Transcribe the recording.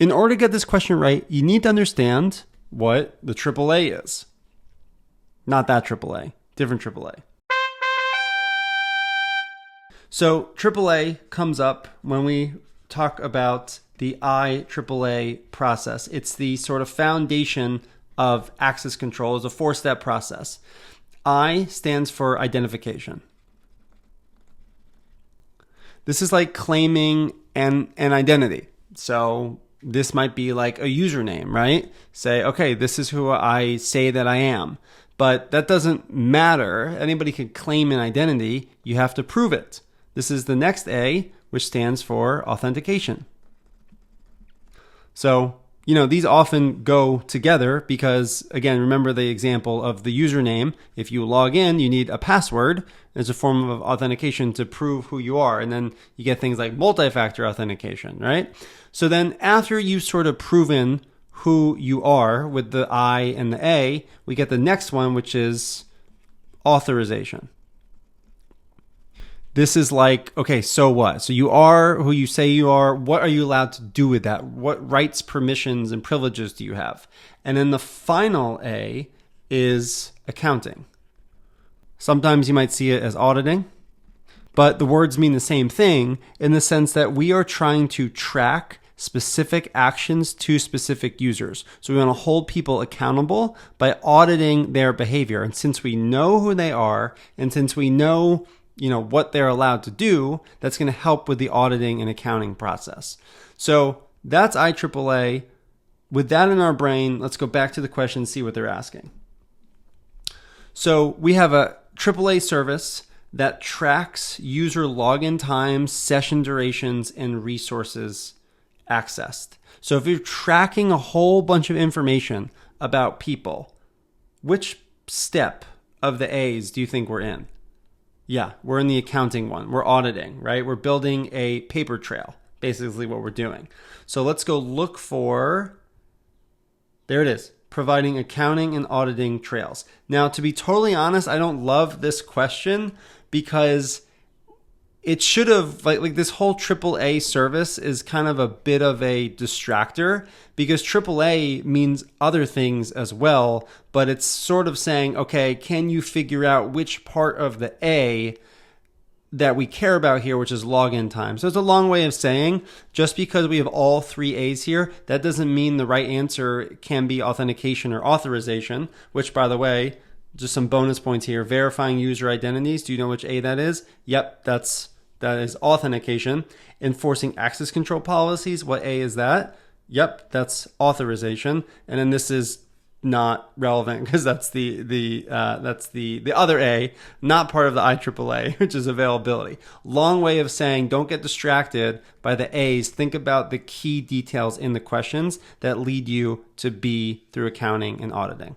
in order to get this question right, you need to understand what the AAA is. Not that AAA, different AAA. So AAA comes up when we talk about the IAAA process. It's the sort of foundation of access control. It's a 4-step process. I stands for identification. This is like claiming an identity. So this might be like a username, right? Say, okay, this is who I say that I am. But that doesn't matter. Anybody can claim an identity. You have to prove it. This is the next A, which stands for authentication. So, these often go together because, again, remember the example of the username. If you log in, you need a password as a form of authentication to prove who you are. And then you get things like multi-factor authentication, right? So then after you've sort of proven who you are with the I and the A, we get the next one, which is authorization. This is like, okay, so what? So you are who you say you are. What are you allowed to do with that? What rights, permissions, and privileges do you have? And then the final A is accounting. Sometimes you might see it as auditing, but the words mean the same thing in the sense that we are trying to track specific actions to specific users. So we want to hold people accountable by auditing their behavior. And since we know who they are, and since we know what they're allowed to do, that's going to help with the auditing and accounting process. So that's IAAA. With that in our brain, let's go back to the question and see what they're asking. So we have a AAA service that tracks user login times, session durations, and resources accessed. So if you're tracking a whole bunch of information about people, which step of the A's do you think we're in? Yeah, we're in the accounting one. We're auditing, right? We're building a paper trail, basically what we're doing. So let's go look for, there it is, providing accounting and auditing trails. Now, to be totally honest, I don't love this question because it should have, like this whole AAA service is kind of a bit of a distractor because AAA means other things as well, but it's sort of saying, okay, can you figure out which part of the A that we care about here, which is login time? So it's a long way of saying just because we have all 3 A's here, that doesn't mean the right answer can be authentication or authorization, which, by the way, just some bonus points here. Verifying user identities. Do you know which A that is? Yep, that is authentication. Enforcing access control policies. What A is that? Yep, that's authorization. And then this is not relevant because that's the other A, not part of the IAAA, which is availability. Long way of saying don't get distracted by the A's. Think about the key details in the questions that lead you to B through accounting and auditing.